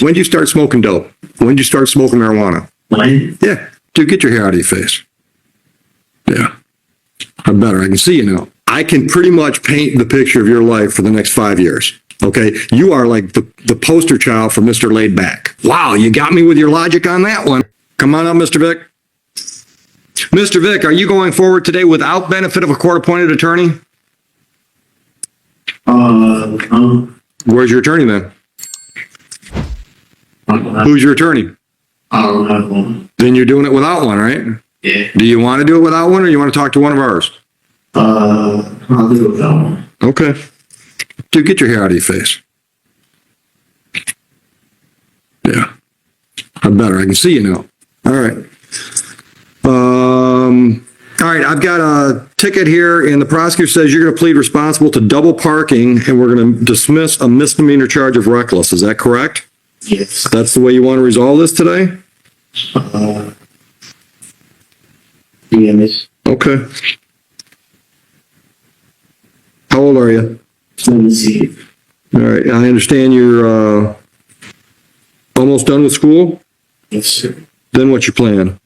When did you start smoking dope? When did you start smoking marijuana? When? Yeah. Dude, get your hair out of your face. Yeah. I'm better. I can see you now. I can pretty much paint the picture of your life for the next 5 years. Okay? You are like the poster child for Mr. Laid Back. Wow, you got me with your logic on that one. Come on up, Mr. Vick. Mr. Vick, are you going forward today without benefit of a court-appointed attorney? Where's your attorney then? Who's your attorney? I don't have one. Then you're doing it without one, right? Yeah. Do you want to do it without one, or you want to talk to one of ours? I'll do it without one. Okay. Dude, get your hair out of your face. Yeah. I'm better. I can see you now. All right. All right, I've got a ticket here, and the prosecutor says you're going to plead responsible to double parking, and we're going to dismiss a misdemeanor charge of reckless. Is that correct? Yes. That's the way you want to resolve this today? Yes. Okay. How old are you? Let me see. All right, I understand you're almost done with school? Yes, sir. Then what's your plan?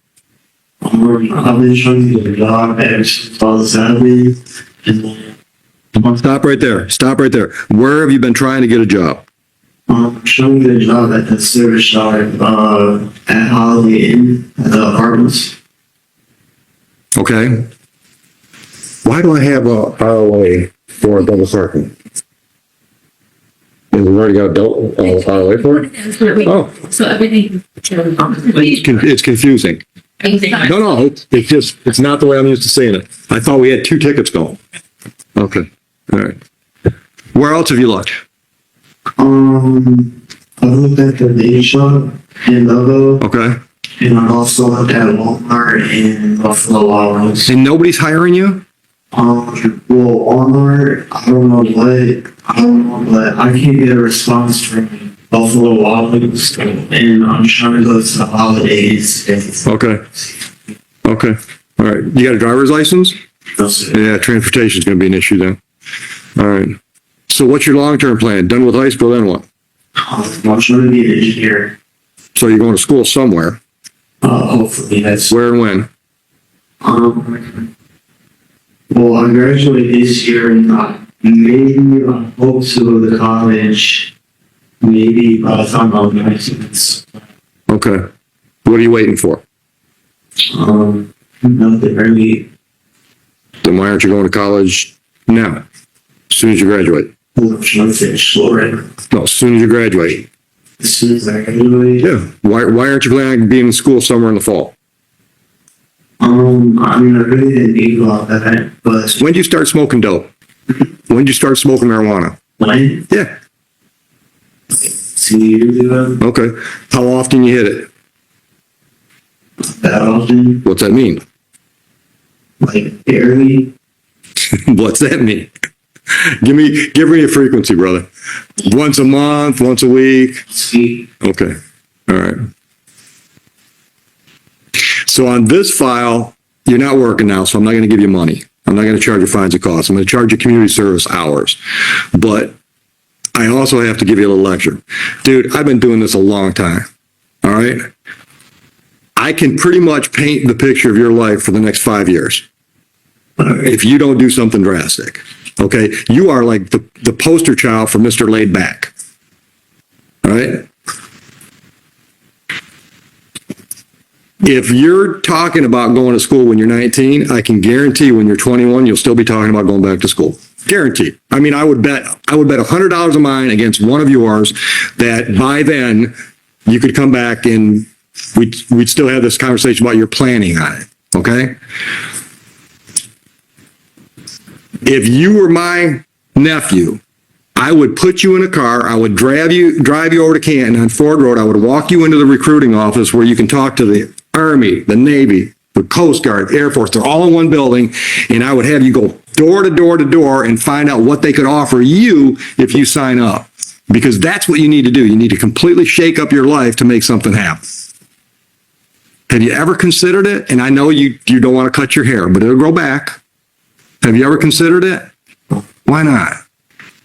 I've been trying to get a job ever since I was 7. And Stop right there. Stop right there. Where have you been trying to get a job? I'm trying to get a job at the service yard at Holiday Inn at the apartments. Okay. Why do I have a ROA for a double parking? We've already got a ROA for it? Oh. So everything. It's confusing. No, it's not the way I'm used to saying it. I thought we had 2 tickets going. Okay, all right. Where else have you looked? I looked at the baby shop in Logo, Okay. and I also looked at Walmart and Buffalo Wild Wings. And nobody's hiring you? Well, Walmart, I don't know, but I can't get a response from Buffalo Wild Wings, and I'm trying to go to the holidays. Okay. Okay. All right. You got a driver's license? No, sir. Yeah, transportation's going to be an issue then. All right. So what's your long-term plan? Done with high school, then what? I'm trying to be an engineer. So you're going to school somewhere. Hopefully that's. Where and when? Well, I graduate this year, and maybe I hope to go to college. Maybe by the time I'm 19. Okay. What are you waiting for? Nothing really. Then why aren't you going to college now? As soon as you graduate? I'm trying to finish school right now. No, as soon as you graduate. As soon as I graduate. Yeah. Why aren't you planning on being in school somewhere in the fall? I mean, I really didn't think about that, but. When did you start smoking dope? When did you start smoking marijuana? When? Yeah. 2 years ago. Okay. How often you hit it? That often. What's that mean? Like, barely. What's that mean? Give me a frequency, brother. Once a month, once a week. See. Okay. All right. So on this file, you're not working now, so I'm not going to give you money. I'm not going to charge you fines and costs. I'm going to charge you community service hours. But I also have to give you a little lecture. Dude, I've been doing this a long time. All right? I can pretty much paint the picture of your life for the next 5 years if you don't do something drastic. Okay? You are like the poster child for Mr. Laid Back. All right? If you're talking about going to school when you're 19, I can guarantee when you're 21, you'll still be talking about going back to school. Guaranteed. I mean, I would bet $100 of mine against one of yours that by then you could come back and we'd still have this conversation about your planning on it. Okay? If you were my nephew, I would put you in a car. I would drive you over to Canton on Ford Road. I would walk you into the recruiting office where you can talk to the Army, the Navy, the Coast Guard, Air Force. They're all in one building. And I would have you go door to door to door and find out what they could offer you if you sign up. Because that's what you need to do. You need to completely shake up your life to make something happen. Have you ever considered it? And I know you don't want to cut your hair, but it'll grow back. Have you ever considered it? Why not?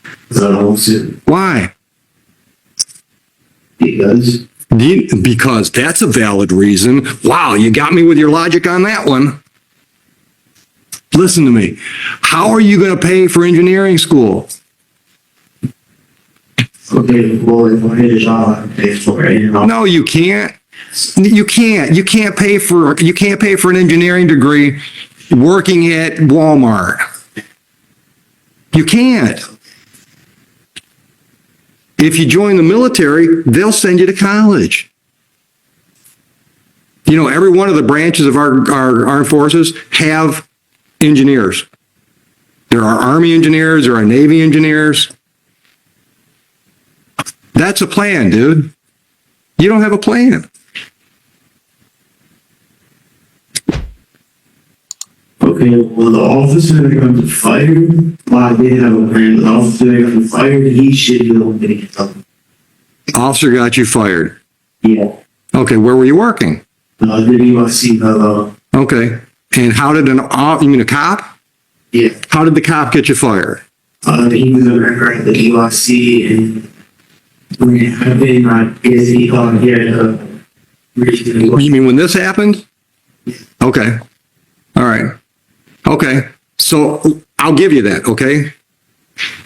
I don't want to. Why? Because Because that's a valid reason. Wow, you got me with your logic on that one. Listen to me. How are you going to pay for engineering school? okay, well, if I get a job, I can pay for it. You know? No, you can't. You can't. You can't pay for an engineering degree working at Walmart. You can't. If you join the military, they'll send you to college. You know, every one of the branches of our armed forces have engineers. There are Army engineers, there are Navy engineers. That's a plan, dude. You don't have a plan. Okay, well, the officer that got fired, well, I did have a plan, but the officer that got fired, he should be able to get something. Officer got you fired. Yeah. Okay, where were you working? The USC, Okay. And how did you mean a cop? yeah. How did the cop get you fired? He was a member at the USC, and when it happened, I guess he thought he had a reason. You mean when this happened? Okay. All right. Okay. So I'll give you that, okay?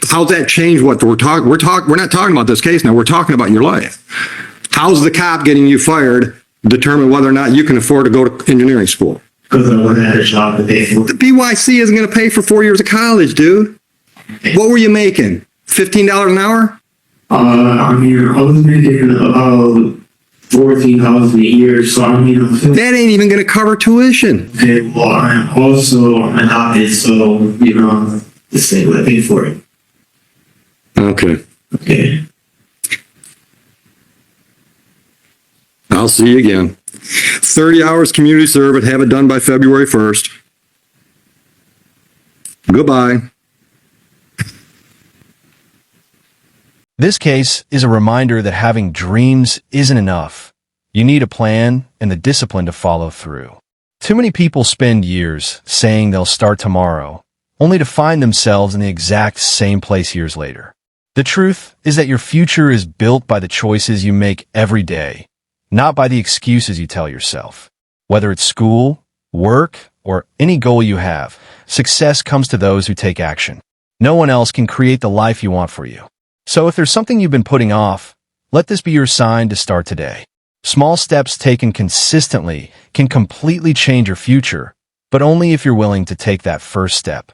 How's that change what we're talking? We're not talking about this case now. We're talking about your life. How's the cop getting you fired determine whether or not you can afford to go to engineering school? Because I wouldn't have a job to pay for. The BYC isn't going to pay for 4 years of college, dude. What were you making? $15 an hour? I mean, I was making about 14,000 a year, so I mean, I feel That ain't even going to cover tuition. okay. Well, I'm also adopted, so you know, the state would pay for it. Okay. Okay. I'll see you again. 30 hours community service. Have it done by February 1st. Goodbye. This case is a reminder that having dreams isn't enough. You need a plan and the discipline to follow through. Too many people spend years saying they'll start tomorrow, only to find themselves in the exact same place years later. The truth is that your future is built by the choices you make every day, not by the excuses you tell yourself. Whether it's school, work, or any goal you have, success comes to those who take action. No one else can create the life you want for you. So if there's something you've been putting off, let this be your sign to start today. Small steps taken consistently can completely change your future, but only if you're willing to take that first step.